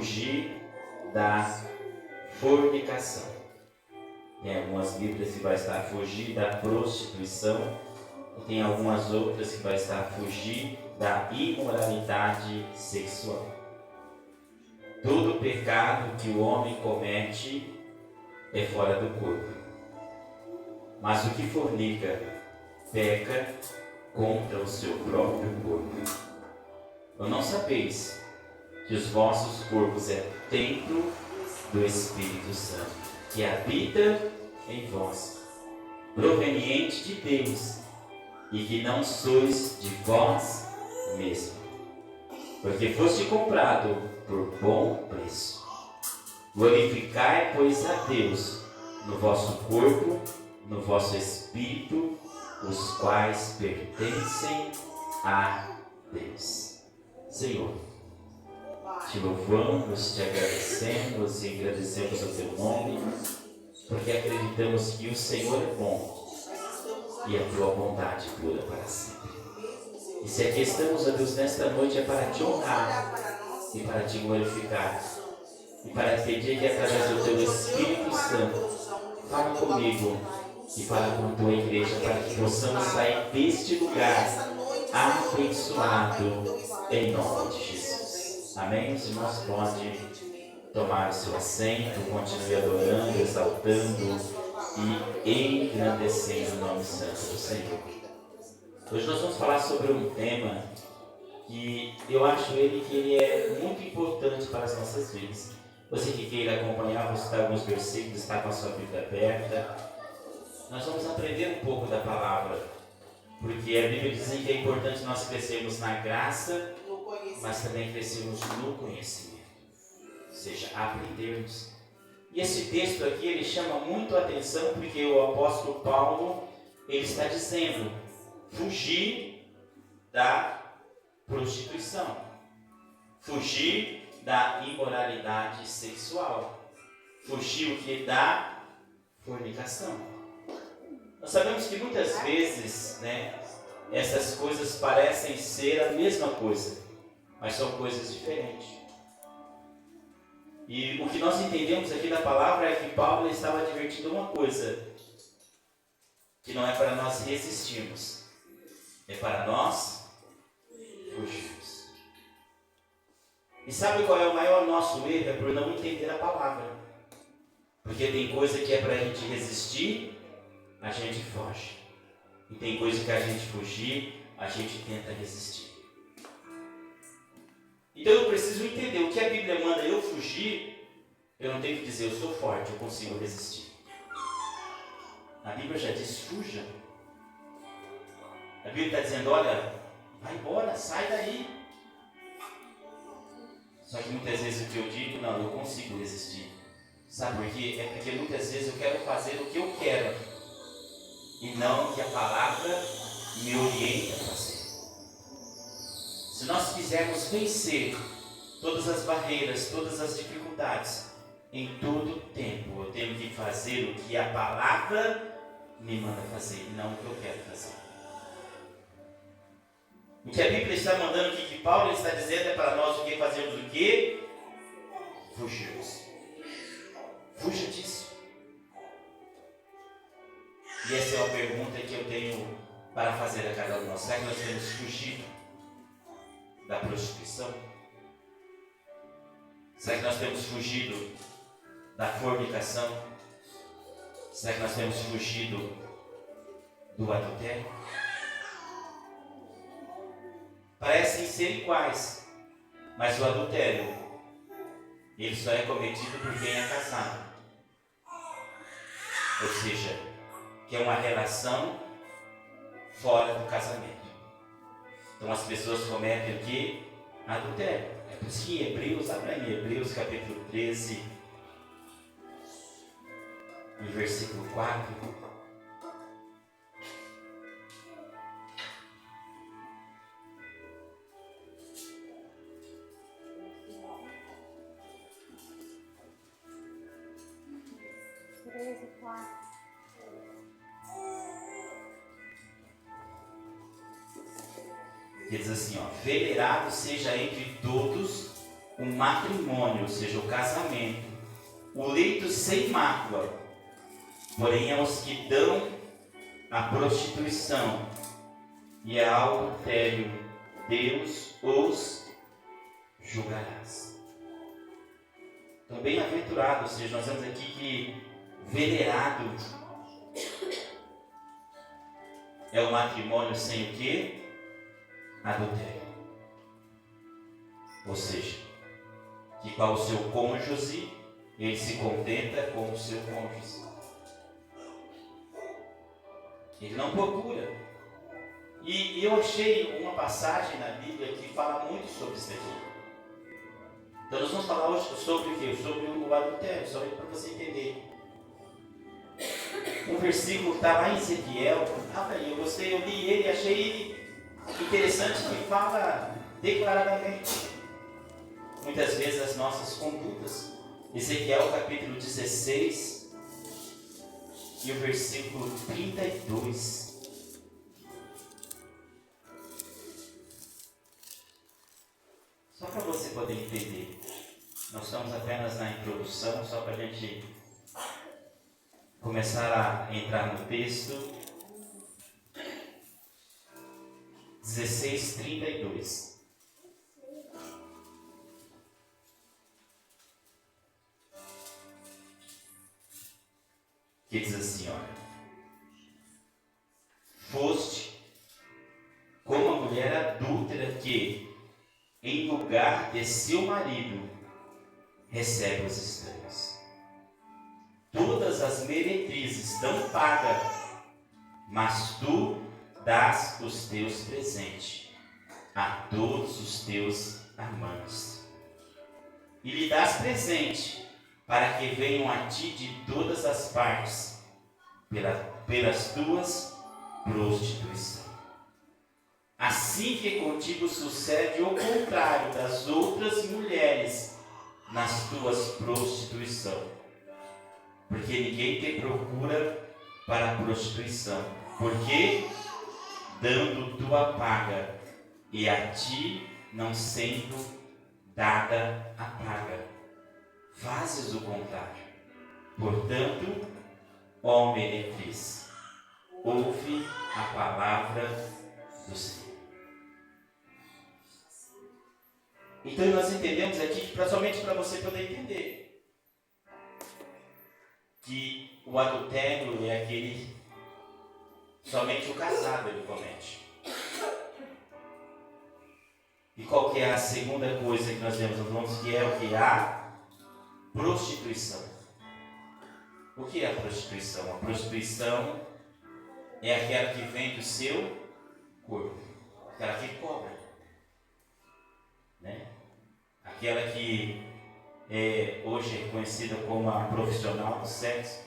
fugir da fornicação. Tem algumas Bíblias que vai estar fugir da prostituição, e tem algumas outras que vai estar fugir da imoralidade sexual. Todo pecado que o homem comete é fora do corpo, mas o que fornica peca contra o seu próprio corpo. Ou não sabeis que os vossos corpos é templo do Espírito Santo, que habita em vós, proveniente de Deus, e que não sois de vós mesmo, porque foste comprado por bom preço. Glorificai, pois, a Deus no vosso corpo, no vosso espírito, os quais pertencem a Deus. Senhor, te louvamos, te agradecemos e agradecemos o teu nome, porque acreditamos que o Senhor é bom e a tua bondade dura para sempre. E se aqui estamos, ó Deus, nesta noite é para te honrar e para te glorificar e para pedir que através do teu Espírito Santo fale comigo e fale com a tua igreja, para que possamos sair deste lugar abençoado em nome de Jesus. Amém? Os irmãos podem tomar o seu assento, continue adorando, exaltando e engrandecendo o nome santo do Senhor. Hoje nós vamos falar sobre um tema que eu acho que ele é muito importante para as nossas vidas. Você que queira acompanhar, vou citar alguns versículos, está com a sua Bíblia aberta. Nós vamos aprender um pouco da palavra, porque a Bíblia diz que é importante nós crescermos na graça, mas também crescermos no conhecimento, ou seja, aprendermos. E esse texto aqui, ele chama muito a atenção, porque o apóstolo Paulo, ele está dizendo, fugir da prostituição, fugir da imoralidade sexual, fugir o que? Da fornicação. Nós sabemos que muitas vezes, essas coisas parecem ser a mesma coisa, mas são coisas diferentes. E o que nós entendemos aqui da palavra é que Paulo estava advertindo uma coisa, que não é para nós resistirmos, é para nós fugirmos. E sabe qual é o maior nosso erro? É por não entender a palavra. Porque tem coisa que é para a gente resistir, a gente foge. E tem coisa que a gente fugir, a gente tenta resistir. Então eu preciso entender o que a Bíblia manda eu fugir. Eu não tenho que dizer eu sou forte, eu consigo resistir. A Bíblia já diz fuja. A Bíblia está dizendo, olha, vai embora, sai daí. Só que muitas vezes o que eu digo, não, eu consigo resistir. Sabe por quê? É porque muitas vezes eu quero fazer o que eu quero e não o que a palavra me orienta a fazer. Se nós quisermos vencer todas as barreiras, todas as dificuldades, em todo tempo eu tenho que fazer o que a palavra me manda fazer e não o que eu quero fazer. O que a Bíblia está mandando, o que Paulo está dizendo é para nós o que fazermos o quê? Fugirmos. Fuja disso. E essa é uma pergunta que eu tenho para fazer a cada um de nós. Será que nós temos fugido da prostituição? Será que nós temos fugido da fornicação? Será que nós temos fugido do adultério? Parecem ser iguais, mas o adultério, ele só é cometido por quem é casado. Ou seja, que é uma relação fora do casamento. Então as pessoas cometem o que? Adultério. É por isso que Hebreus, abra aí, Hebreus capítulo 13, no versículo 4. Que diz assim, venerado seja entre todos o matrimônio, ou seja, o casamento, o leito sem mácula, porém aos que dão a prostituição e ao adultério, Deus os julgarás. Então, bem-aventurado, ou seja, nós vemos aqui que venerado é o matrimônio sem o quê? Adultério. Ou seja, que com o seu cônjuge, ele se contenta com o seu cônjuge. Ele não procura. E eu achei uma passagem na Bíblia que fala muito sobre isso aqui. Então nós vamos falar hoje sobre o quê? Sobre o adultério, só para você entender. Um versículo que está lá em Ezequiel, eu gostei, eu li ele e achei interessante que fala declaradamente muitas vezes as nossas condutas. Ezequiel capítulo 16 e o versículo 32. Só para você poder entender, nós estamos apenas na introdução, só para a gente começar a entrar no texto. 16:32. Que diz assim, olha: foste como a mulher adúltera que, em lugar de seu marido, recebe os estranhos. Todas as meretrizes dão paga, mas tu dás os teus presentes a todos os teus amantes. E lhe dás presente, para que venham a ti de todas as partes, pelas tuas prostituições. Assim que contigo sucede o contrário das outras mulheres nas tuas prostituições. Porque ninguém te procura para a prostituição, porque dando tua paga, e a ti não sendo dada a paga, fazes o contrário. Portanto, ó meretriz, ouve a palavra do Senhor. Então nós entendemos aqui, somente para você poder entender, que o adultério é aquele, somente o casado ele comete. E qual que é a segunda coisa que nós vemos? Nós vamos que é o que? A prostituição. O que é a prostituição? A prostituição é aquela que vende o seu corpo, aquela que cobra, né? Aquela que hoje é conhecida como a profissional do sexo.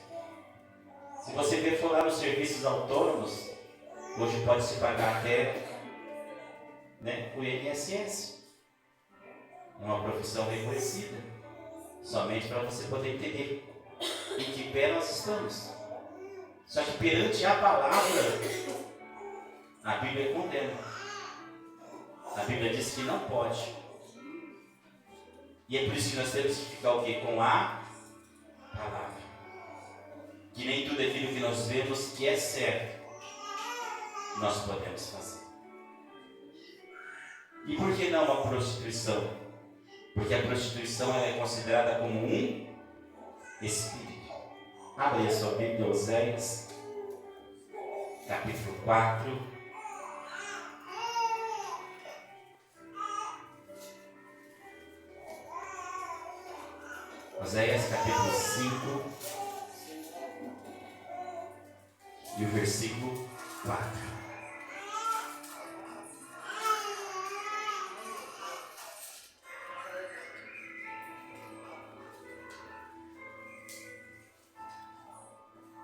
Se você for lá nos serviços autônomos, hoje pode se pagar até, né, o INSS. É uma profissão reconhecida, somente para você poder entender em que pé nós estamos. Só que perante a palavra, a Bíblia condena. A Bíblia diz que não pode. E é por isso que nós temos que ficar o quê? Com a palavra. Que nem tudo aquilo que nós vemos que é certo, nós podemos fazer. E por que não a prostituição? Porque a prostituição ela é considerada como um espírito. Abra aí a sua Bíblia, Oséias, capítulo 4. Oséias capítulo 5 e o versículo 4.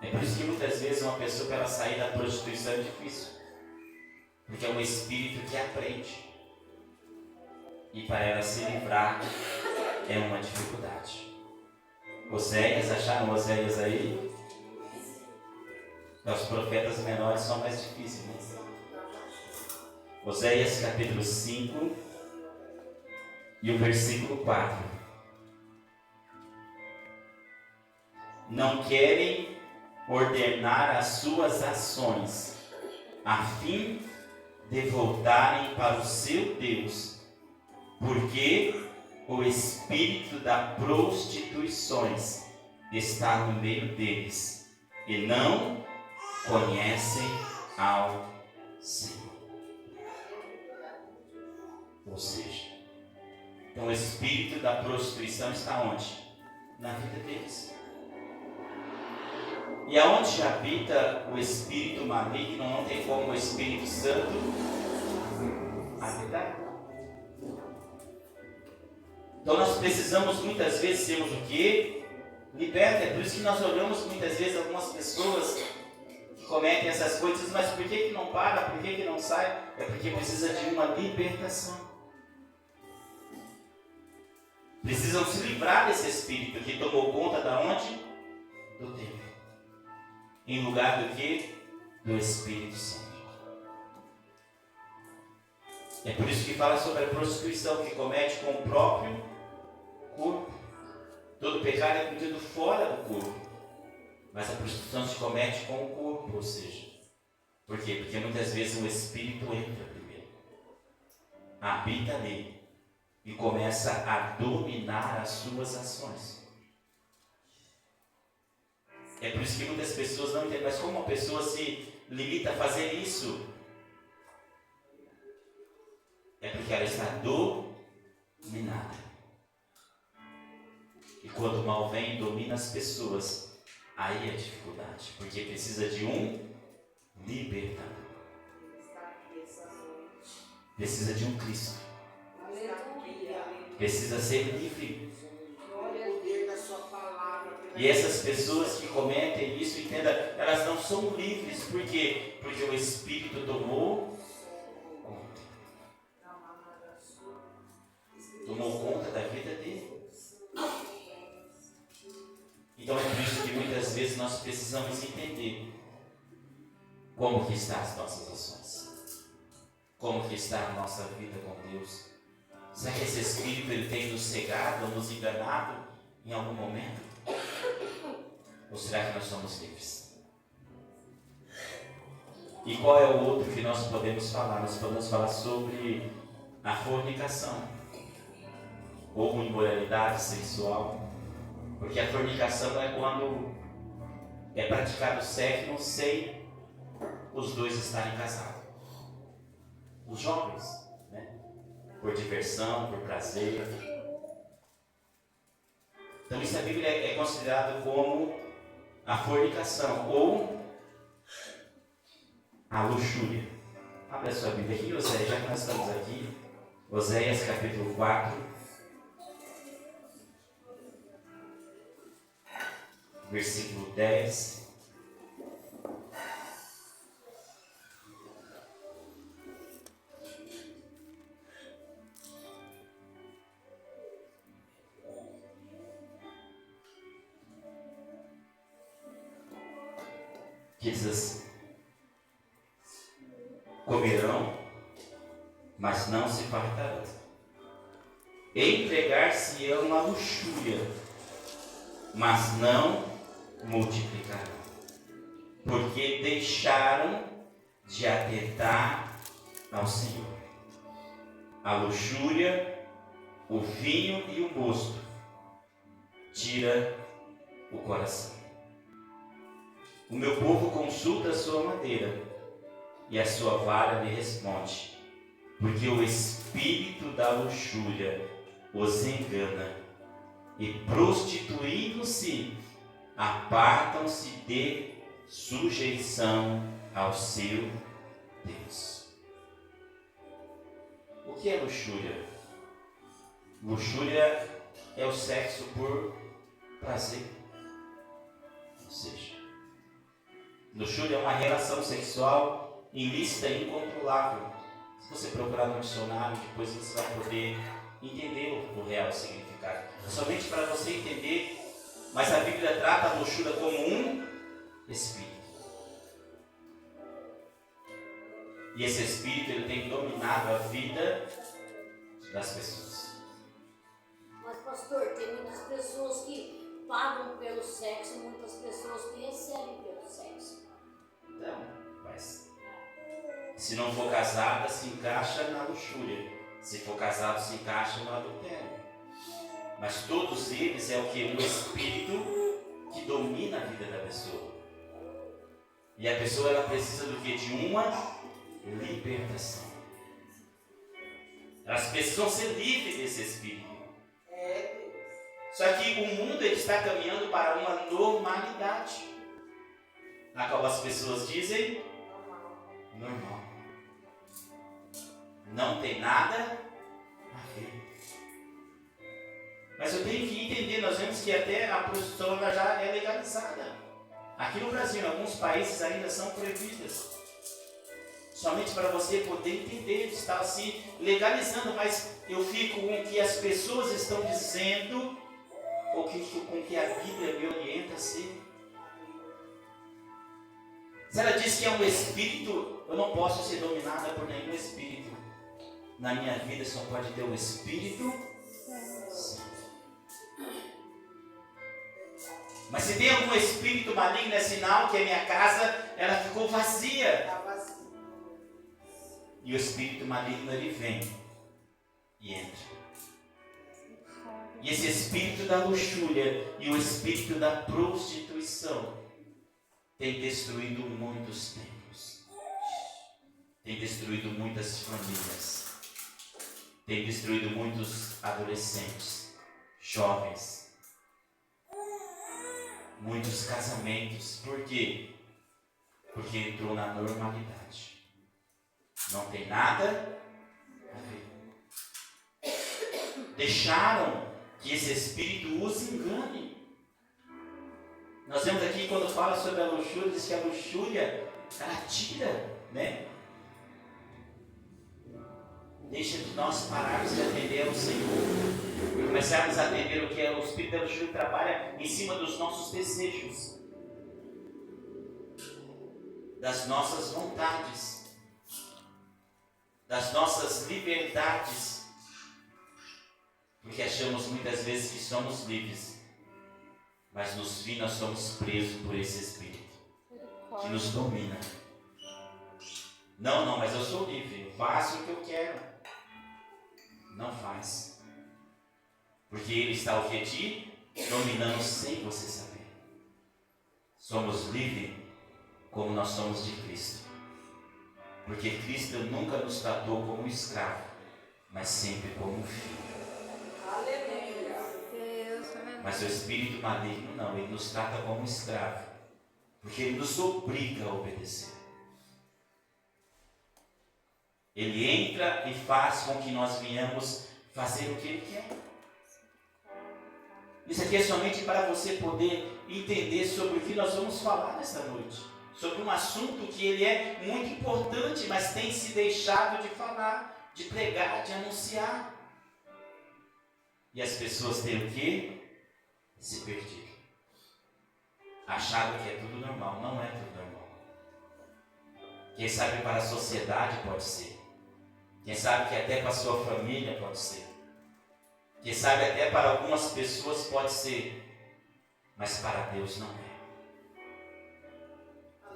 É por isso que muitas vezes uma pessoa para ela sair da prostituição é difícil, porque é um espírito que aprende, e para ela se livrar é uma dificuldade. Oséias, acharam Oséias aí? Os profetas menores são mais difíceis, né? Oséias capítulo 5 E o versículo 4. Não querem ordenar as suas ações, a fim de voltarem para o seu Deus, porque o espírito da prostituições está no meio deles, e não conhecem ao Senhor. Ou seja, então o espírito da prostituição está onde? Na vida deles. E aonde habita o espírito maligno, não tem como o Espírito Santo habitar. Então nós precisamos muitas vezes sermos o quê? Liberta. É por isso que nós olhamos muitas vezes algumas pessoas que cometem essas coisas, mas por que não para? Por que não sai? É porque precisa de uma libertação. Precisam se livrar desse espírito que tomou conta da onde? Do templo. Em lugar do que? Do Espírito Santo. É por isso que fala sobre a prostituição que comete com o próprio corpo. Todo pecado é cometido fora do corpo, mas a prostituição se comete com o corpo, ou seja, por quê? Porque muitas vezes o Espírito entra primeiro, habita nele e começa a dominar as suas ações. É por isso que muitas pessoas não entendem, mas como uma pessoa se limita a fazer isso? É porque ela está dominada. E quando o mal vem e domina as pessoas, aí é dificuldade, porque precisa de um libertador. Precisa de um Cristo. Precisa ser livre. E essas pessoas que cometem isso, entenda, elas não são livres. Por quê? Porque o Espírito tomou conta da vida dele. Então é por isso que muitas vezes nós precisamos entender como que estão as nossas ações, como que está a nossa vida com Deus. Será que esse Espírito ele tem nos cegado, nos enganado em algum momento? Ou será que nós somos livres? E qual é o outro que nós podemos falar? Nós podemos falar sobre a fornicação ou imoralidade sexual, porque a fornicação é quando é praticado sexo sem os dois estarem casados. Os jovens, né? Por diversão, por prazer. Então isso a Bíblia é considerado como a fornicação ou a luxúria. Abre a sua Bíblia aqui, Oséias, já que nós estamos aqui. Oséias capítulo 4. Versículo 10. Que diz assim: comerão, mas não se fartarão. Entregar-se-ão à luxúria, mas não multiplicarão, porque deixaram de atentar ao Senhor. A luxúria, o vinho e o mosto tira o coração. O meu povo consulta a sua madeira, e a sua vara lhe responde, porque o espírito da luxúria os engana, e prostituindo-se, apartam-se de sujeição ao seu Deus. O que é luxúria? Luxúria é o sexo por prazer. Ou seja, luxúria é uma relação sexual ilícita e incontrolável. Se você procurar no dicionário, depois você vai poder entender o real significado. Somente para você entender, mas a Bíblia trata a luxúria como um espírito. E esse espírito ele tem dominado a vida das pessoas. pagam pelo sexo, muitas pessoas que recebem pelo sexo. Então, mas se não for casada, se encaixa na luxúria. Se for casado, se encaixa no adultério. Mas todos eles é o que? Um espírito que domina a vida da pessoa. E a pessoa ela precisa do que? De uma libertação. Elas precisam ser livres desse espírito. Só que o mundo ele está caminhando para uma normalidade, na qual as pessoas dizem normal. Não tem nada a ver. Mas eu tenho que entender, nós vemos que até a prostituição ela já é legalizada. Aqui no Brasil, em alguns países ainda são proibidas. Somente para você poder entender, está se legalizando, mas eu fico com o que as pessoas estão dizendo, ou com o que a Bíblia me orienta a ser. Se ela diz que é um espírito, eu não posso ser dominada por nenhum espírito. Na minha vida só pode ter um Espírito Santo. Mas se tem algum espírito maligno, é sinal que a minha casa ela ficou vazia. E o espírito maligno ele vem e entra. E esse espírito da luxúria e o espírito da prostituição tem destruído muitos templos. Tem destruído muitas famílias. Tem destruído muitos adolescentes, jovens. Muitos casamentos. Por quê? Porque entrou na normalidade. Não tem nada a ver. Deixaram que esse espírito os engane. Nós vemos aqui quando fala sobre a luxúria, diz que a luxúria ela tira, né? Deixa de nós pararmos de atender ao Senhor e começarmos a atender o que é o espírito da luxúria que trabalha em cima dos nossos desejos, das nossas vontades, das nossas liberdades, porque achamos muitas vezes que somos livres, mas no fim nós somos presos por esse espírito que nos domina. Não, mas eu sou livre, eu faço o que eu quero. Não faz. Porque ele está o que? Te dominando sem você saber. Somos livres como nós somos de Cristo. Porque Cristo nunca nos tratou como escravo, mas sempre como filho. Mas o espírito maligno não, ele nos trata como escravo. Porque ele nos obriga a obedecer. Ele entra e faz com que nós venhamos fazer o que ele quer. Isso aqui é somente para você poder entender sobre o que nós vamos falar nesta noite. Sobre um assunto que ele é muito importante, mas tem se deixado de falar, de pregar, de anunciar. E as pessoas têm o quê? Se perdido. Acharam que é tudo normal. Não é tudo normal. Quem sabe para a sociedade pode ser. Quem sabe que até para a sua família pode ser. Quem sabe até para algumas pessoas pode ser. Mas para Deus não é.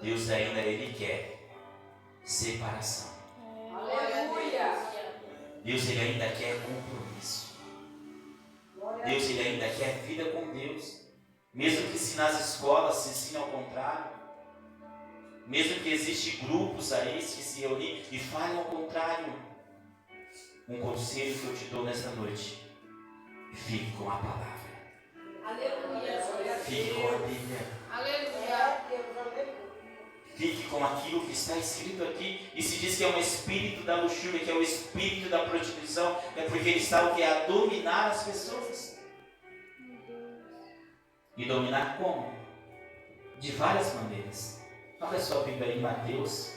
Deus ainda Ele quer separação. Aleluia! Deus Ele ainda quer compromisso. Deus Ele ainda quer vida com Deus. Mesmo que se nas escolas se ensine ao contrário. Mesmo que existem grupos aí que se reúnem e falem ao contrário. Um conselho que eu te dou nesta noite: fique com a palavra. Aleluia! Fique com a Bíblia. Aleluia! Fique com aquilo que está escrito aqui. E se diz que é um espírito da luxúria, que é o espírito da prostituição, é porque ele está o que? A dominar as pessoas. E dominar como? De várias maneiras. Olha só a Bíblia aí em Mateus.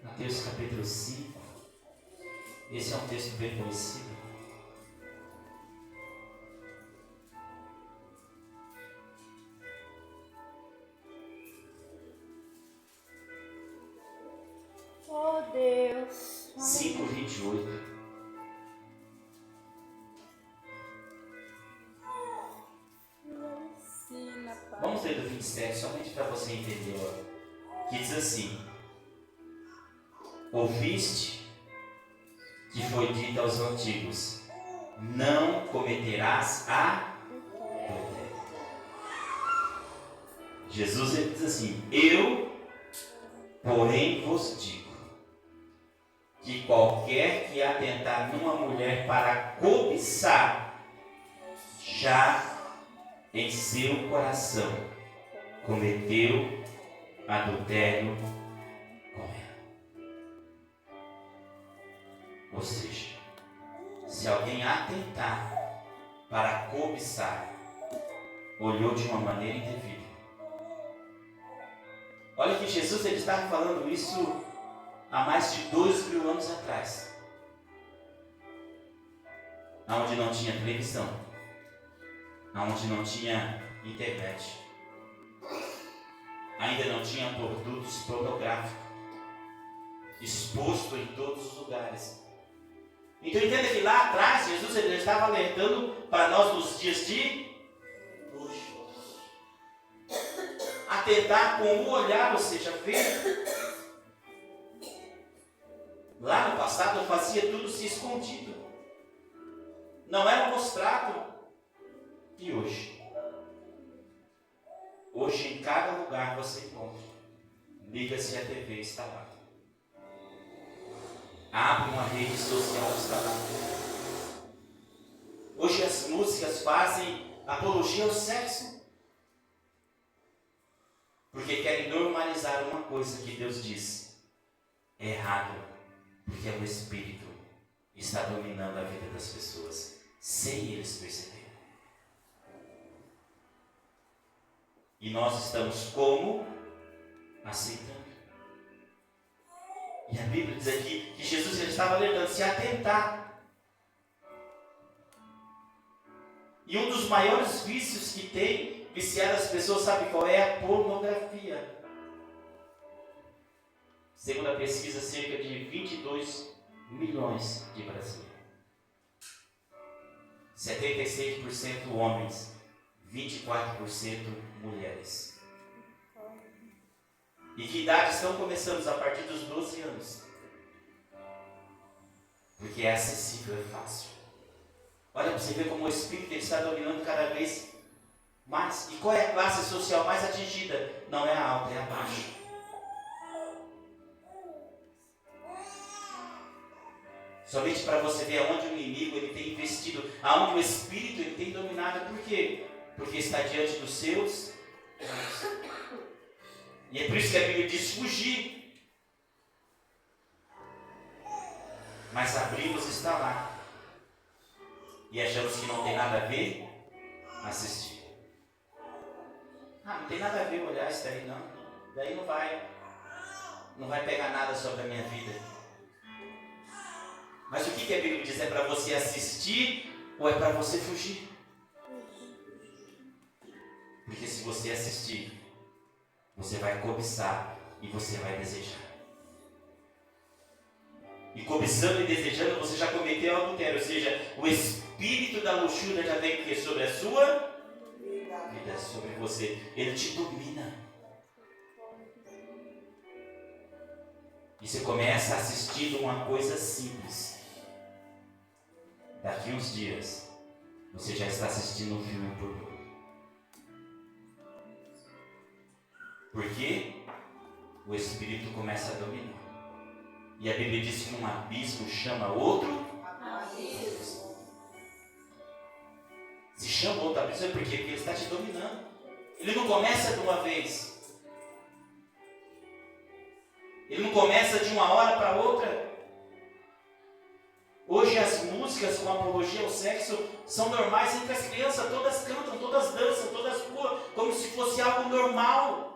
Mateus capítulo 5. Esse é um texto bem conhecido. Oh Deus, 5:28. Vamos ler do 27, somente para você entender. Que diz assim: ouviste que foi dito aos antigos, não cometerás adultério. Jesus ele diz assim: eu, porém, vos digo que qualquer que atentar numa mulher para cobiçar, já em seu coração cometeu adultério com ela. Ou seja, se alguém atentar para cobiçar, olhou de uma maneira indevida. Olha que Jesus ele estava falando isso há mais de 2.000 anos atrás, onde não tinha televisão, onde não tinha internet, ainda não tinha produtos pornográficos exposto em todos os lugares. Então entenda que lá atrás Jesus ele estava alertando para nós nos dias de hoje. Atentar com o olhar, ou seja, ver. Lá no passado eu fazia tudo se escondido, não era mostrado. E hoje? Hoje em cada lugar você encontra. Liga-se a TV, está lá. Abre uma rede social, está lá. Hoje as músicas fazem apologia ao sexo, porque querem normalizar uma coisa que Deus diz é errado, porque o Espírito está dominando a vida das pessoas, sem eles perceberem. E nós estamos como? Aceitando. E a Bíblia diz aqui que Jesus ele estava alertando, se atentar. E um dos maiores vícios que tem viciar as pessoas, sabe qual é? A pornografia. Segundo a pesquisa, cerca de 22 milhões de brasileiros. 76% homens, 24% mulheres. E que idade estão começando? A partir dos 12 anos. Porque é acessível, é fácil. Olha para você ver como o Espírito está dominando cada vez mais. E qual é a classe social mais atingida? Não é a alta, é a baixa. Somente para você ver aonde o inimigo ele tem investido, aonde o Espírito ele tem dominado. Por quê? Porque está diante dos seus olhos. E é por isso que a Bíblia diz fugir. Mas abrimos está lá. E achamos que não tem nada a ver assistir. Não tem nada a ver olhar isso daí não. Daí não vai pegar nada sobre a minha vida. Mas o que a Bíblia diz? É para você assistir ou é para você fugir? Porque se você assistir, você vai cobiçar e você vai desejar. E cobiçando e desejando, você já cometeu adultério. Ou seja, o espírito da luxúria já vem sobre a sua vida, sobre você. Ele te domina. E você começa a assistir uma coisa simples. Daqui uns dias, você já está assistindo um filme pornô. Porque o Espírito começa a dominar. E a Bíblia diz que um abismo chama outro abismo. Se chama outro abismo é porque ele está te dominando. Ele não começa de uma vez. Ele não começa de uma hora para outra. Hoje as músicas com apologia ao sexo são normais entre as crianças. Todas cantam, todas dançam, todas pulam, como se fosse algo normal.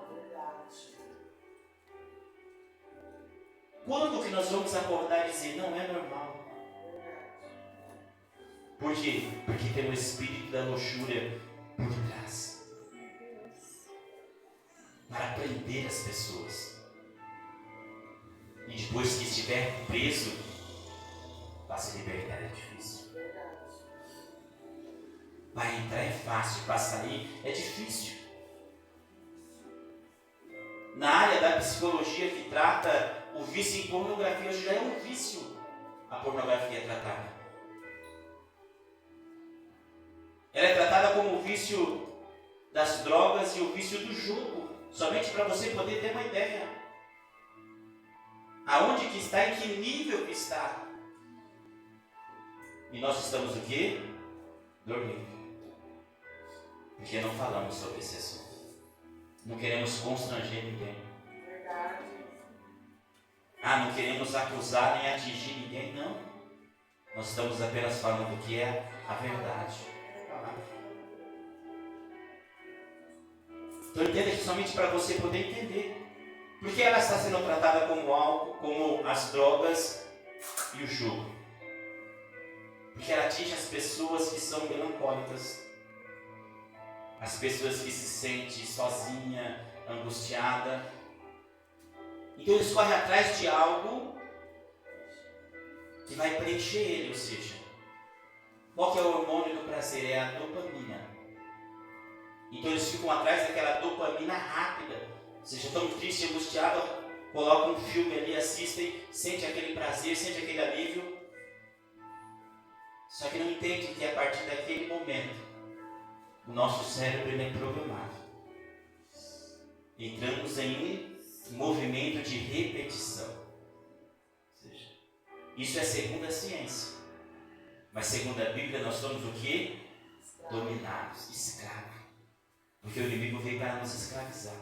Quando que nós vamos acordar e dizer, não é normal? Por quê? Porque tem o espírito da luxúria por trás. Para prender as pessoas. E depois que estiver preso, Para se libertar é difícil. Para entrar é fácil, para sair é difícil. Na área da psicologia que trata o vício em pornografia, hoje já é um vício a pornografia é tratada. Ela é tratada como o vício das drogas e o vício do jogo, somente para você poder ter uma ideia. Aonde que está, em que nível que está. E nós estamos o quê? Dormindo. Porque não falamos sobre esse assunto. Não queremos constranger ninguém. Verdade. Não queremos acusar nem atingir ninguém, não. Nós estamos apenas falando o que é a verdade. Então entenda que somente para você poder entender. Por que ela está sendo tratada como álcool, como as drogas e o jogo? Porque ela atinge as pessoas que são melancólicas. As pessoas que se sentem sozinha, angustiada. Então eles correm atrás de algo que vai preencher ele, ou seja, qual que é o hormônio do prazer? É a dopamina. Então eles ficam atrás daquela dopamina rápida. Ou seja, tão triste, angustiado, colocam um filme ali, assistem, sente aquele prazer, sente aquele alívio. Só que não entende que a partir daquele momento o nosso cérebro ele é programado. Entramos em um movimento de repetição. Ou seja, isso é segundo a ciência. Mas segundo a Bíblia nós somos o quê? Dominados, escravos. Porque o inimigo veio para nos escravizar.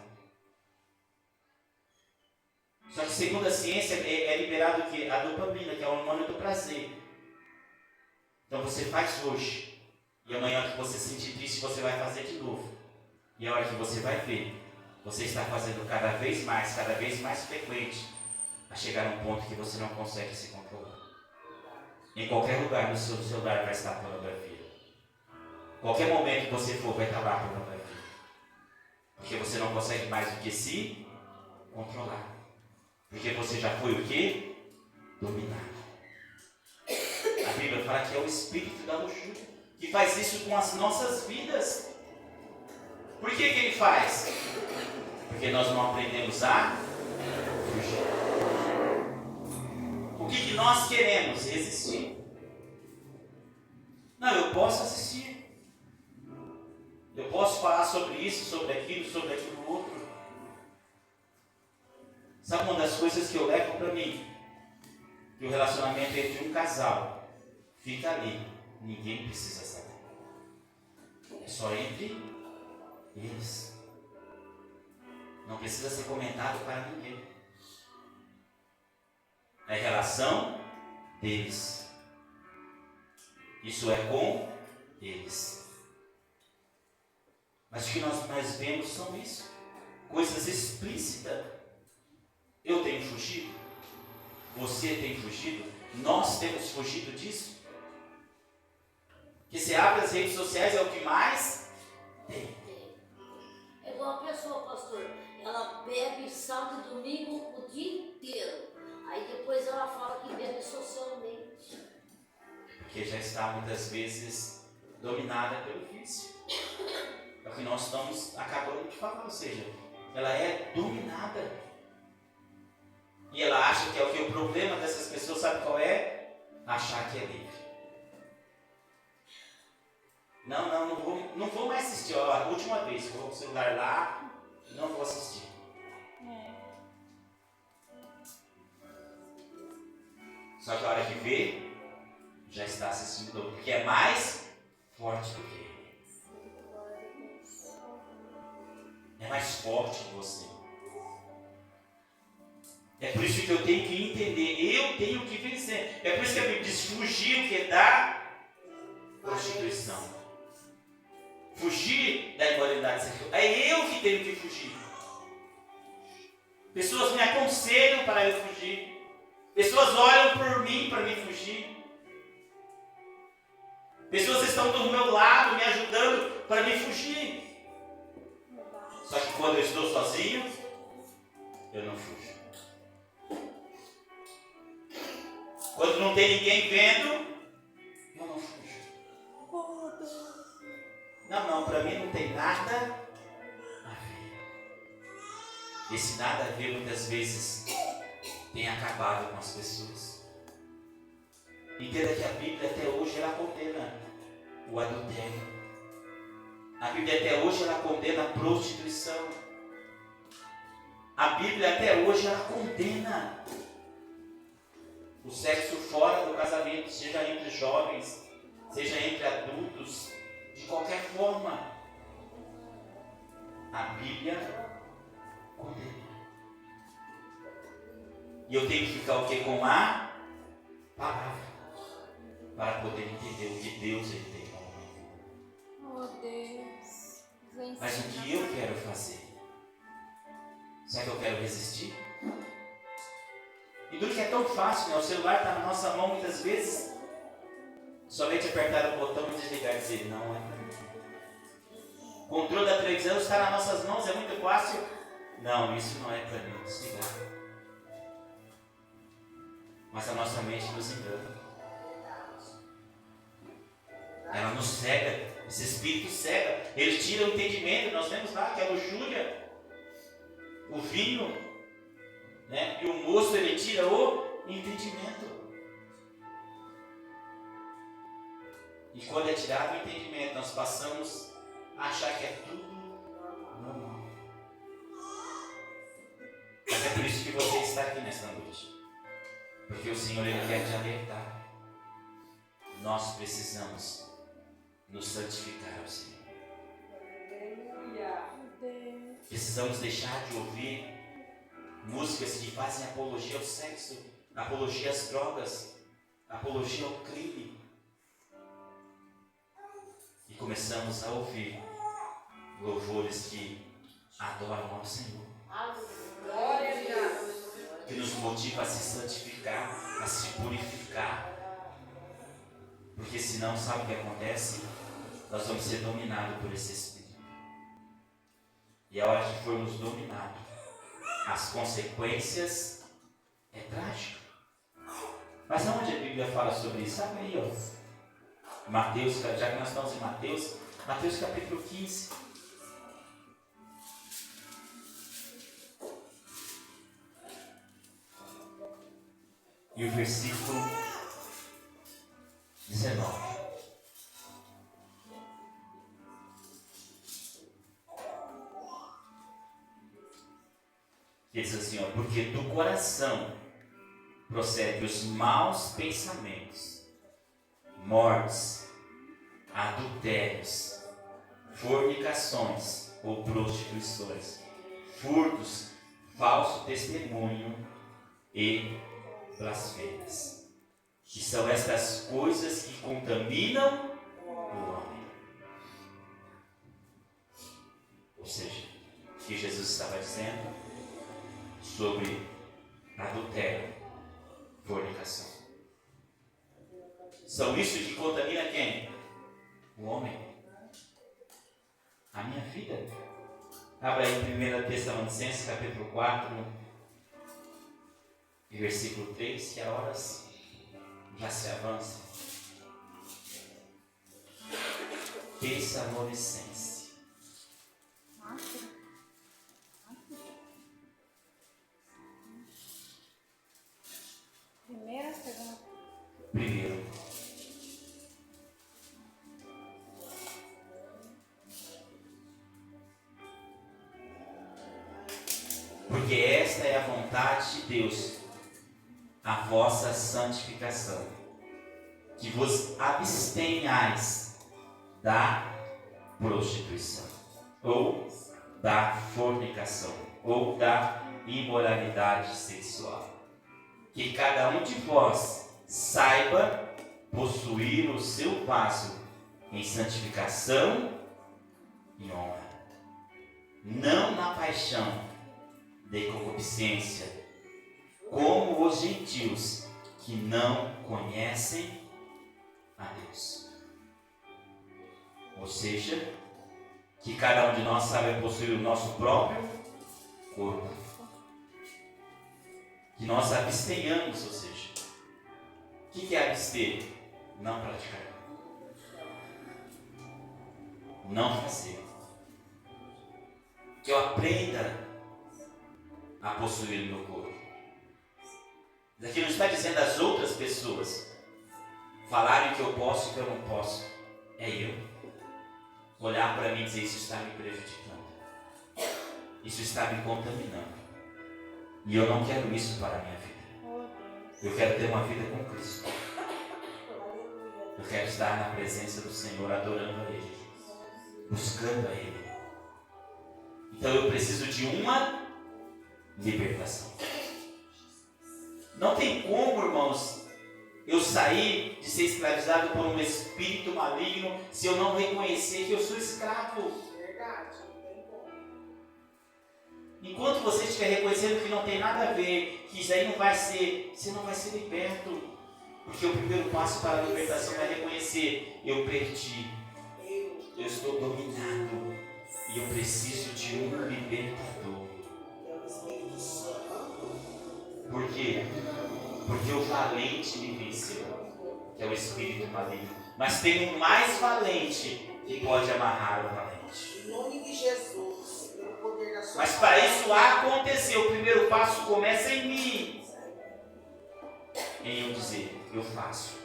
Só que segundo a ciência é liberado o quê? A dopamina, que é o hormônio do prazer. Então você faz hoje. E amanhã que você se sentir triste, você vai fazer de novo. E a hora que você vai ver, você está fazendo cada vez mais frequente, a chegar a um ponto que você não consegue se controlar. Em qualquer lugar no seu celular vai estar a pornografia. Qualquer momento que você for, vai estar lá a pornografia. Porque você não consegue mais do que se controlar. Porque você já foi o quê? Dominado. A Bíblia fala que é o espírito da luxúria que faz isso com as nossas vidas. Por que ele faz? Porque nós não aprendemos a fugir. O que nós queremos? Resistir. Não, eu posso assistir. Eu posso falar sobre isso, sobre aquilo outro. Sabe uma das coisas que eu levo para mim? Que o relacionamento entre um casal fica ali. Ninguém precisa saber. É só entre eles. Não precisa ser comentado para ninguém. É relação deles. Isso é com eles. Mas o que nós vemos são isso. Coisas explícitas. Eu tenho fugido. Você tem fugido. Nós temos fugido disso. Que você abre as redes sociais é o que mais tem. É igual a pessoa, pastor. Ela bebe sábado e domingo o dia inteiro. Aí depois ela fala que bebe socialmente. Porque já está muitas vezes dominada pelo vício. É o que nós estamos acabando de falar. Ou seja, ela é dominada. E ela acha que é o que o problema dessas pessoas, sabe qual é? Achar que é livre. Não vou mais assistir. Ó, a última vez que eu vou com o celular lá, não vou assistir. Só que a hora que vê, já está assistindo novo, porque é mais forte do que ele. É mais forte que você. É por isso que eu tenho que entender, eu tenho que vencer. É por isso que a Bíblia diz fugir o que é da prostituição. Fugir da imoralidade sexual. É eu que tenho que fugir. Pessoas me aconselham para eu fugir. Pessoas olham por mim para me fugir. Pessoas estão do meu lado me ajudando para me fugir. Só que quando eu estou sozinho, eu não fujo. Quando não tem ninguém vendo, eu não fujo. Não, para mim não tem nada a ver. Esse nada a ver muitas vezes tem acabado com as pessoas. Entenda que a Bíblia até hoje ela condena o adultério. A Bíblia até hoje ela condena a prostituição. A Bíblia até hoje ela condena o sexo fora do casamento, seja entre jovens, seja entre adultos, de qualquer forma. A Bíblia condena. E eu tenho que ficar o quê? Com a palavra, para poder entender o que Deus ele tem para mim. Oh Deus. Mas o que eu quero fazer? Será que eu quero resistir? E duro que é tão fácil, né? O celular está na nossa mão muitas vezes. Somente apertar o botão e desligar e dizer, não é para mim. O controle da televisão está nas nossas mãos, é muito fácil. Não, isso não é para mim, desligar. Mas a nossa mente nos engana. Ela nos cega. Esse espírito cega. Ele tira o entendimento. Nós vemos lá que a luxúria, o vinho, né? E o moço ele tira o entendimento. E quando é tirado o entendimento, nós passamos a achar que é tudo normal. Mas é por isso que você está aqui nesta noite. Porque o Senhor ele quer te alertar. Nós precisamos nos santificar ao Senhor. Precisamos deixar de ouvir músicas que fazem apologia ao sexo, apologia às drogas, apologia ao crime. E começamos a ouvir louvores que adoram ao Senhor. Que nos motiva a se santificar, a se purificar. Porque senão, sabe o que acontece? Nós vamos ser dominados por esse Espírito. E a hora que formos dominados, as consequências é trágico. Mas aonde a Bíblia fala sobre isso? Sabe aí, ó. Mateus, já que nós estamos em Mateus capítulo 15. E o versículo 19. Ele diz assim, ó, porque do coração procedem os maus pensamentos, mortes, adultérios, fornicações ou prostituições, furtos, falso testemunho e blasfêmias. Que são estas coisas que contaminam o homem. Ou seja, o que Jesus estava dizendo sobre adultério, fornicação. São isso que contamina quem? O homem. A minha vida. Abra aí 1 Tessalonicenses capítulo 4 e versículo 3, que a horas já se avança. Tessalonicenses. Primeira, segunda. Primeiro. Porque esta é a vontade de Deus, a vossa santificação, que vos abstenhais da prostituição, ou da fornicação, ou da imoralidade sexual. Que cada um de vós saiba possuir o seu vaso em santificação e honra, não na paixão de concupiscência, como os gentios que não conhecem a Deus. Ou seja, que cada um de nós saiba possuir o nosso próprio corpo. Que nós abstenhamos, ou seja, O que é abster? Não praticar. Não fazer. Que eu aprenda a possuir o meu corpo. Isso aqui não está dizendo às outras pessoas falarem que eu posso e que eu não posso. É eu olhar para mim e dizer: isso está me prejudicando, isso está me contaminando, e eu não quero isso para a minha vida. Eu quero ter uma vida com Cristo. Eu quero estar na presença do Senhor, adorando a Ele, buscando a Ele. Então eu preciso de uma libertação. Não tem como, irmãos, eu sair de ser escravizado por um espírito maligno se eu não reconhecer que eu sou escravo. Verdade, não tem como. Enquanto você estiver reconhecendo que não tem nada a ver, que isso aí não vai ser, você não vai ser liberto. Porque o primeiro passo para a libertação é reconhecer: eu perdi, eu estou dominado e eu preciso de um libertador. Por quê? Porque o valente me venceu, que é o espírito maligno. Mas tem um mais valente que pode amarrar o valente. Em nome de Jesus, pelo poder da sua Mas para isso acontecer, o primeiro passo começa em mim. Em eu dizer: eu faço.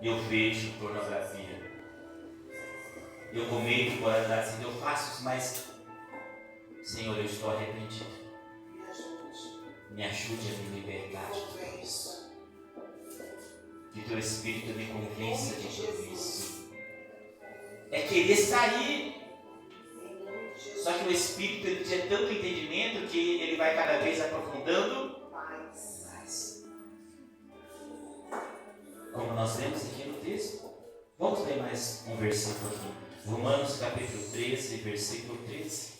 Eu vejo pornografia. Eu cometo imoralidade. Eu faço isso, mas Senhor, eu estou arrependido. Me ajude a me libertar de tudo isso. Que teu Espírito me convença de tudo isso. É querer sair. Só que o Espírito ele tem tanto entendimento que ele vai cada vez aprofundando mais. Como nós lemos aqui no texto. Vamos ler mais um versículo aqui. Romanos capítulo 13, versículo 13.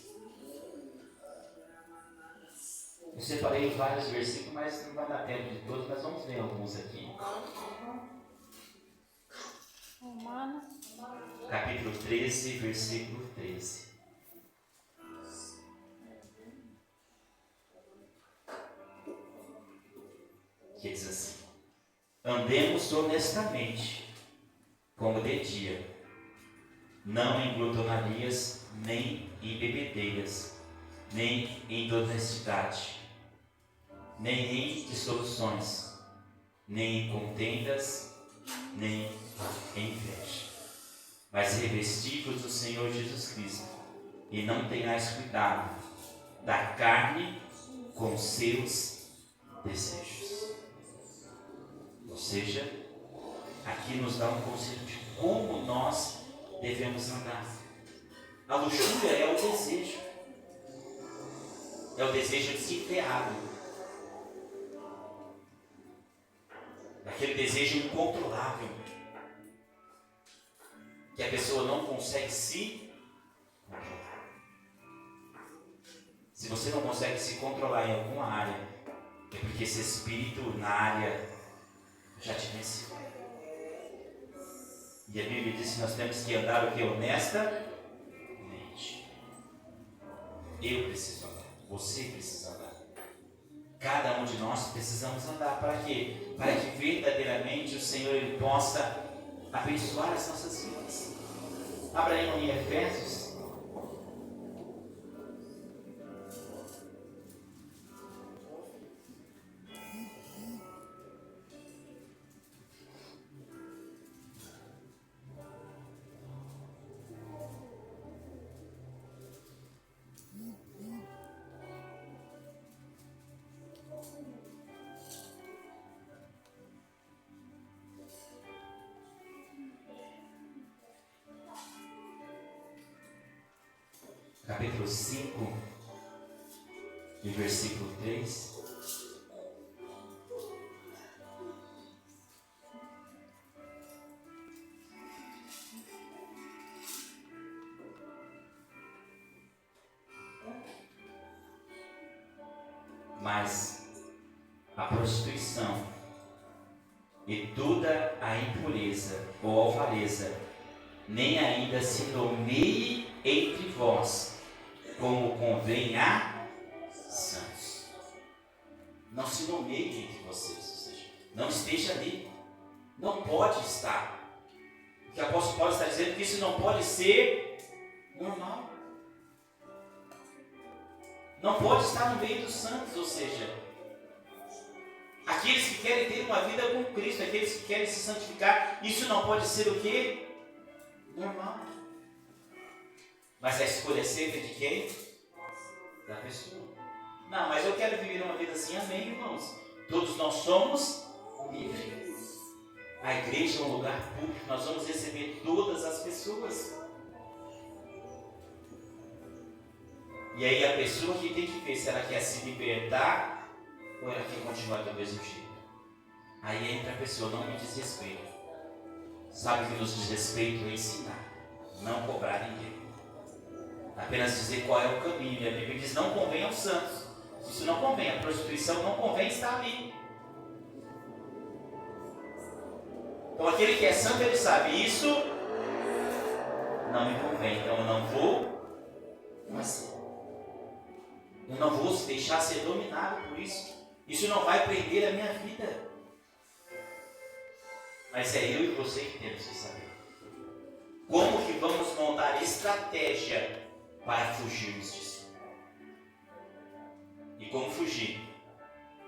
Eu separei vários versículos, mas não vai dar tempo de todos, mas vamos ler alguns aqui. Romanos. Capítulo 13, versículo 13. Que diz assim: andemos honestamente, como de dia, não em glutonarias, nem em bebedeiras, nem em desonestidade, nem em dissoluções, nem em contendas, nem em inveja. Mas revesti-vos do Senhor Jesus Cristo, e não tenhais cuidado da carne com seus desejos. Ou seja, aqui nos dá um conselho de como nós devemos andar. A luxúria é o desejo. É o desejo desenfreado. Aquele desejo incontrolável. Que a pessoa não consegue se controlar. Se você não consegue se controlar em alguma área, é porque esse espírito na área já te venceu. E a Bíblia diz que nós temos que andar o que? Honestamente. Eu preciso andar. Você precisa andar. Cada um de nós precisamos andar. Para quê? Para que verdadeiramente o Senhor ele possa abençoar as nossas vidas. Abra aí em Efésios. Capítulo 5, e versículo 3. Mas a prostituição e toda a impureza ou alvareza nem ainda se nomeie entre vós, como convém a santos. Não se nomeie entre vocês, ou seja, Não esteja ali. Não pode estar. O que o apóstolo Paulo está dizendo é que isso não pode ser normal. Não pode estar no meio dos santos, ou seja, aqueles que querem ter uma vida com Cristo, aqueles que querem se santificar, isso não pode ser o quê? Normal. Mas a escolha é sempre de quem? Da pessoa. Não, mas eu quero viver uma vida assim. Amém, irmãos? Todos nós somos livres. A igreja é um lugar público, nós vamos receber todas as pessoas. E aí a pessoa que tem que ver se ela quer se libertar ou ela quer continuar do mesmo jeito. Aí entra a pessoa, não me diz respeito. Sabe que nos diz respeito é ensinar, não cobrar ninguém. Apenas dizer qual é o caminho. E a Bíblia diz, não convém aos santos. Isso não convém, a prostituição não convém estar ali. Então aquele que é santo, ele sabe, isso não me convém, então eu não vou fazer. Eu não vou deixar ser dominado por isso. Isso não vai prender a minha vida. Mas é eu e você que temos que saber. Como que vamos montar estratégia para fugirmos disso? E como fugir?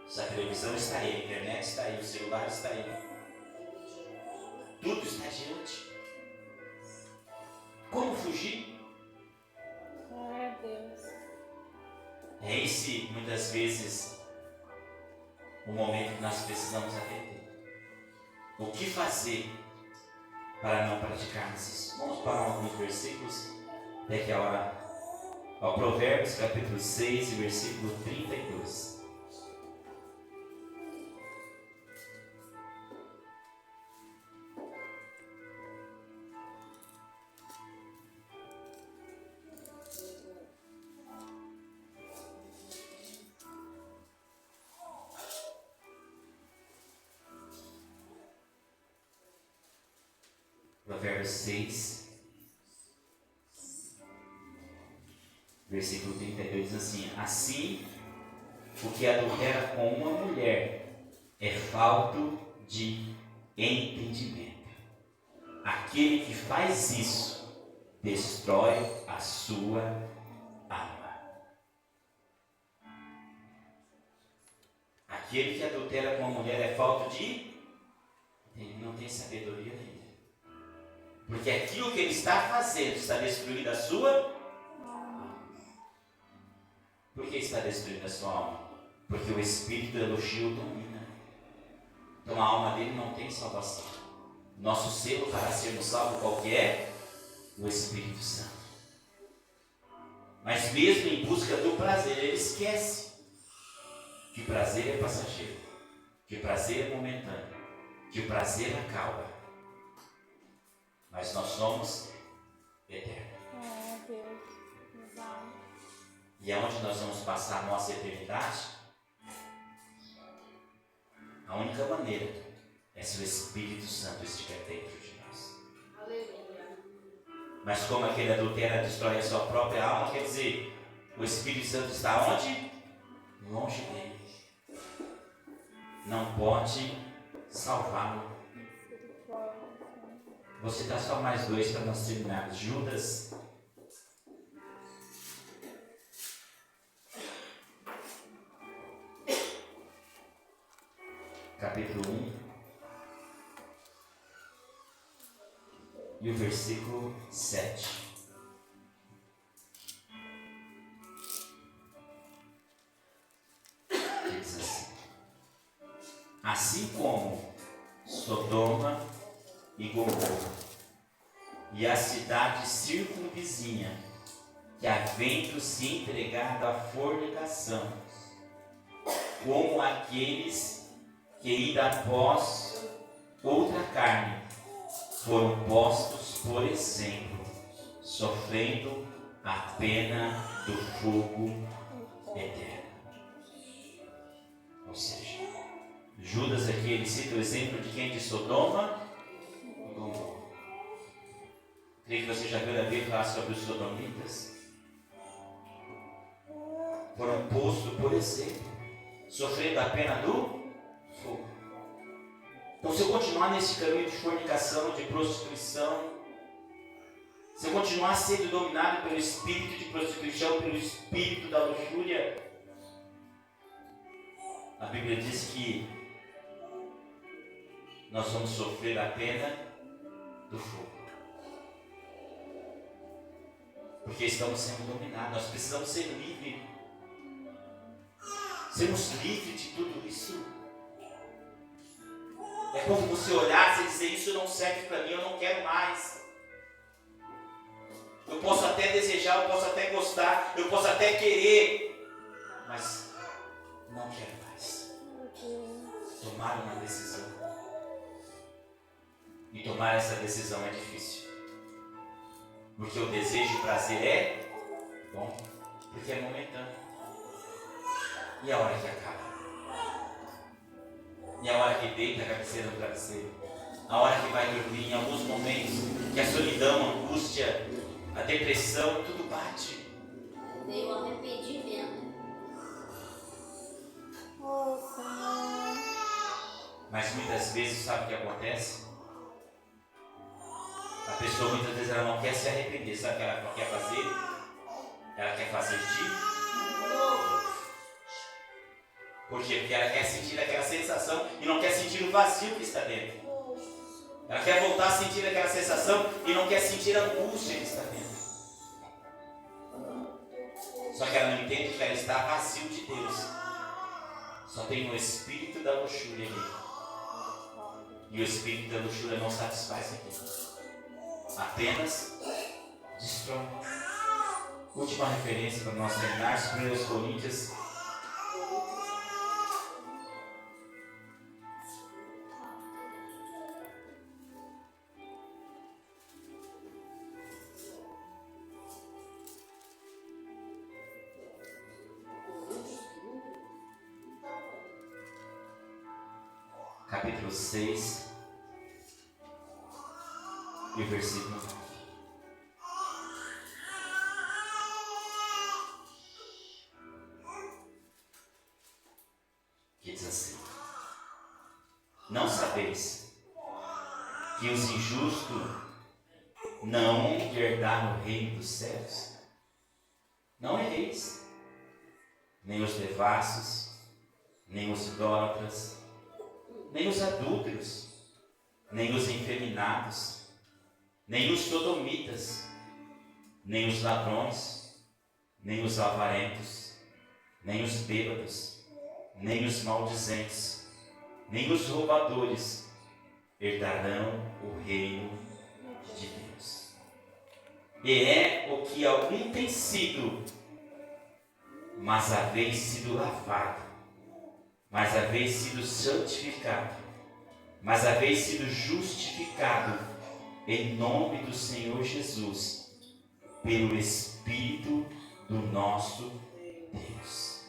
Se a televisão está aí, a internet está aí, o celular está aí. Tudo está diante. Como fugir? Glória a Deus. É esse, muitas vezes, o momento que nós precisamos atender. O que fazer para não praticarmos isso? Vamos para alguns versículos daqui a hora. Ao Provérbios, capítulo 6, versículo 32. Provérbios 6, versículo 32 diz assim: assim, o que adultera com uma mulher é falto de entendimento. Aquele que faz isso destrói a sua alma. Aquele que adultera com uma mulher é falto de... ele não tem sabedoria ainda. Porque aquilo que ele está fazendo está destruindo a sua alma. Por que está destruindo a sua alma? Porque o espírito do elogio domina. Então a alma dele não tem salvação. Nosso selo para sermos salvos qual que é? O Espírito Santo. Mas mesmo em busca do prazer, ele esquece que o prazer é passageiro, que o prazer é momentâneo, que o prazer acaba. Mas nós somos eternos. Oh, Deus. Exato. E aonde nós vamos passar a nossa eternidade? A única maneira é se o Espírito Santo estiver dentro de nós. Aleluia. Mas como aquele adultério destrói a sua própria alma, quer dizer, o Espírito Santo está onde? Longe dele. Não pode salvá-lo. Vou citar só mais dois para nós terminarmos. Judas, capítulo 1, e o versículo 7. Diz assim: assim como Sodoma e Gomorra, e a cidade circunvizinha, que havendo se entregado à fornicação, como aqueles que indo após outra carne, foram postos por exemplo, sofrendo a pena do fogo eterno. Ou seja, Judas aqui ele cita o exemplo de quem? De Sodoma e Gomorra. Creio que você já viu a Bíblia falar sobre os sodomitas. Foram postos por exemplo, sofrendo a pena do fogo. Então, se eu continuar nesse caminho de fornicação, de prostituição, se eu continuar sendo dominado pelo espírito de prostituição, pelo espírito da luxúria, a Bíblia diz que nós vamos sofrer a pena do fogo. Porque estamos sendo dominados, nós precisamos ser livres. Sermos livres de tudo isso. É como você olhar e dizer, isso não serve para mim, eu não quero mais. Eu posso até desejar, eu posso até gostar, eu posso até querer, mas não quero mais. Tomar uma decisão. E tomar essa decisão é difícil. Porque o desejo e o prazer é bom, porque é momentâneo. E a hora que acaba? E a hora que deita a cabeceira no travesseiro? A hora que vai dormir, em alguns momentos, que a solidão, a angústia, a depressão, tudo bate. Veio o arrependimento. Oh, Senhor. Mas muitas vezes, sabe o que acontece? A pessoa muitas vezes ela não quer se arrepender. Sabe o que ela quer fazer? Ela quer fazer de novo. Por quê? Porque ela quer sentir aquela sensação e não quer sentir o vazio que está dentro. Ela quer voltar a sentir aquela sensação e não quer sentir a angústia que está dentro. Só que ela não entende que ela está vazio de Deus. Só tem o espírito da luxúria ali. E o espírito da luxúria não satisfaz aqui. Apenas destrói. Última referência para nós terminarmos, 1 Coríntios. Capítulo 6 e o versículo 9. Que diz assim: não sabeis que os injustos não herdaram o reino dos céus? Não erreis, nem os devassos, nem os idólatras, nem os adúlteros, nem os efeminados, nem os sodomitas, nem os ladrões, nem os avarentos, nem os bêbados, nem os maldizentes, nem os roubadores herdarão o reino de Deus. E é o que algum tem sido, mas haveis sido lavado, mas haveis sido santificado, mas haveis sido justificado em nome do Senhor Jesus, pelo Espírito do nosso Deus.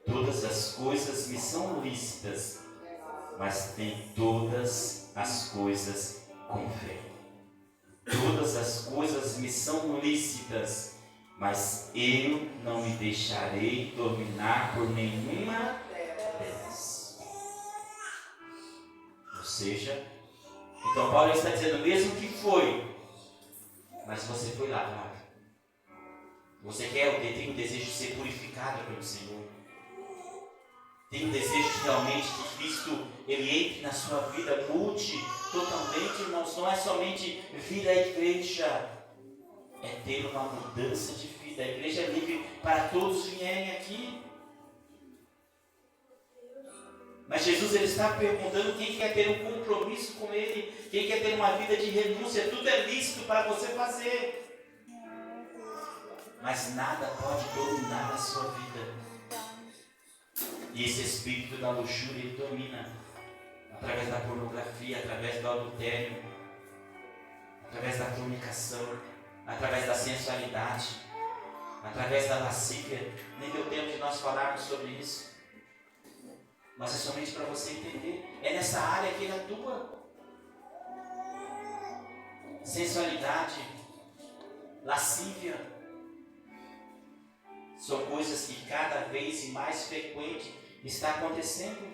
Todas as coisas me são lícitas, mas nem todas as coisas convêm. Todas as coisas me são lícitas, mas eu não me deixarei dominar por nenhuma delas. Ou seja, então Paulo está dizendo, mesmo que foi, mas você foi lavado. Você quer, tem o desejo de ser purificado pelo Senhor. Tem o desejo de realmente que Cristo ele entre na sua vida, mude totalmente, irmãos. Não é somente vir à igreja, é ter uma mudança de vida. A igreja é livre para todos virem aqui. Mas Jesus ele está perguntando quem quer ter um compromisso com Ele, quem quer ter uma vida de renúncia. Tudo é lícito para você fazer, mas nada pode dominar a sua vida. E esse espírito da luxúria ele domina através da pornografia, através do adultério, através da fornicação, através da sensualidade, através da lascívia. Nem deu tempo de nós falarmos sobre isso, mas é somente para você entender. É nessa área que ele atua. Sensualidade, lascívia, são coisas que cada vez mais frequente está acontecendo.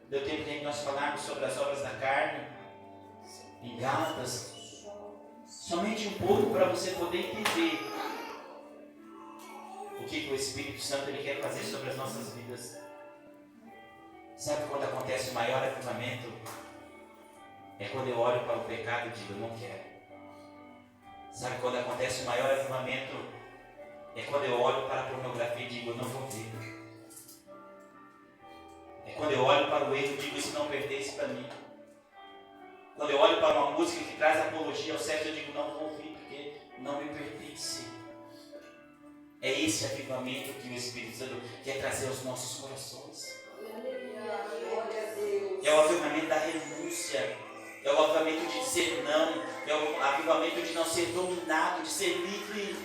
Deu tempo de nós falarmos sobre as obras da carne em Gálatas. Somente um pouco para você poder entender o que o Espírito Santo ele quer fazer sobre as nossas vidas. Sabe quando acontece o maior avivamento? É quando eu olho para o pecado e digo, não quero. Sabe quando acontece o maior avivamento? É quando eu olho para a pornografia e digo, eu não vou ver. É quando eu olho para o erro e digo, isso não pertence para mim. Quando eu olho para uma música que traz apologia ao sexo, eu digo, não vou ouvir porque não me pertence. É esse avivamento que o Espírito Santo quer trazer aos nossos corações. É o avivamento da renúncia. É o avivamento de dizer não. É o avivamento de não ser dominado, de ser livre.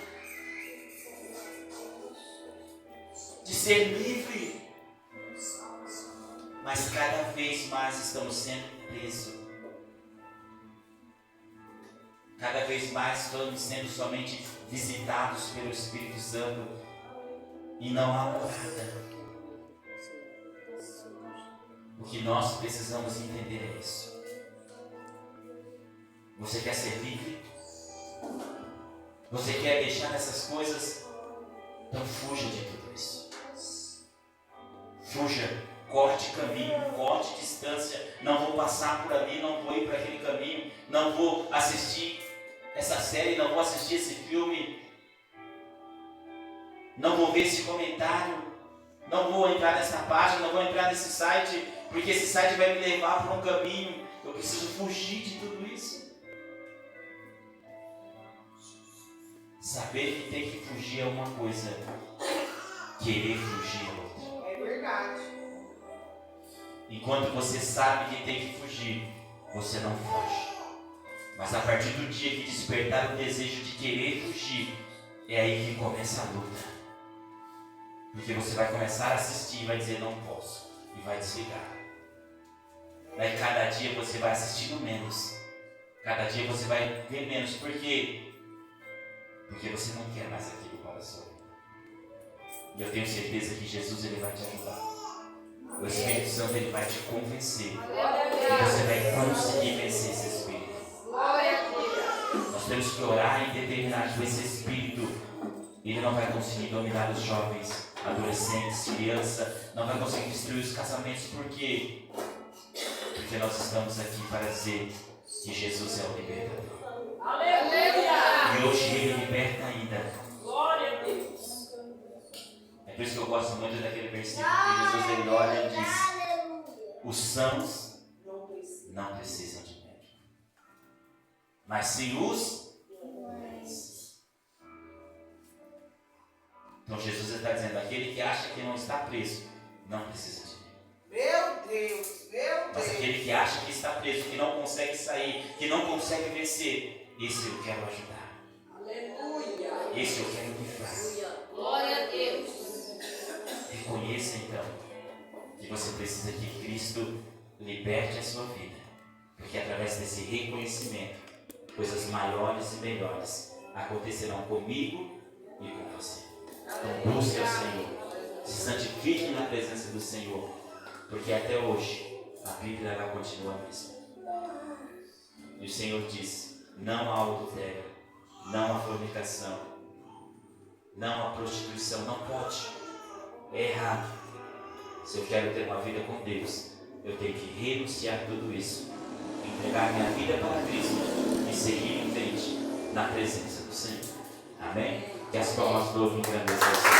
De ser livre. Mas cada vez mais estamos sendo presos. Cada vez mais estamos sendo somente visitados pelo Espírito Santo. E não há morada. O que nós precisamos entender é isso. Você quer ser livre? Você quer deixar essas coisas? Então fuja de tudo isso. Fuja, corte caminho, corte distância. Não vou passar por ali, não vou ir para aquele caminho. Não vou assistir essa série, não vou assistir esse filme. Não vou ver esse comentário. Não vou entrar nessa página, não vou entrar nesse site, porque esse site vai me levar para um caminho. Eu preciso fugir de tudo isso. Saber que tem que fugir é uma coisa, querer fugir é outra. É verdade. Enquanto você sabe que tem que fugir, você não foge. Mas a partir do dia que despertar o desejo de querer fugir, é aí que começa a luta. Porque você vai começar a assistir e vai dizer não posso, e vai desligar. Daí cada dia você vai assistindo menos. Cada dia você vai ver menos. Por quê? Porque você não quer mais aquilo para a sua vida. E eu tenho certeza que Jesus ele vai te ajudar. O Espírito Santo ele vai te convencer. E você vai conseguir vencer esse Espírito. Nós temos que orar e determinar que esse Espírito ele não vai conseguir dominar os jovens, adolescentes, crianças. Não vai conseguir destruir os casamentos. Por quê? Porque nós estamos aqui para dizer que Jesus é o libertador. E hoje ele liberta ainda. Glória a Deus. É por isso que eu gosto muito daquele versículo que Jesus ele olha e diz: os sãos não precisam de médico, mas sim os doentes. Então Jesus está dizendo: aquele que acha que não está preso não precisa de médico. Meu Deus, meu Deus. Mas aquele que acha que está preso, que não consegue sair, que não consegue vencer, esse eu quero ajudar. Aleluia. Esse eu quero livrar. Glória a Deus. Reconheça então que você precisa que Cristo liberte a sua vida. Porque através desse reconhecimento, coisas maiores e melhores acontecerão comigo e com você. Então busque ao Senhor. Se santifique na presença do Senhor. Porque até hoje a Bíblia ela continua a mesma. E o Senhor diz: não há adultério, não há fornicação, não há prostituição, não pode. É errado. Se eu quero ter uma vida com Deus, eu tenho que renunciar a tudo isso, entregar minha vida para Cristo e seguir em frente na presença do Senhor. Amém? Que as palmas do ouro engrandeçam o Senhor.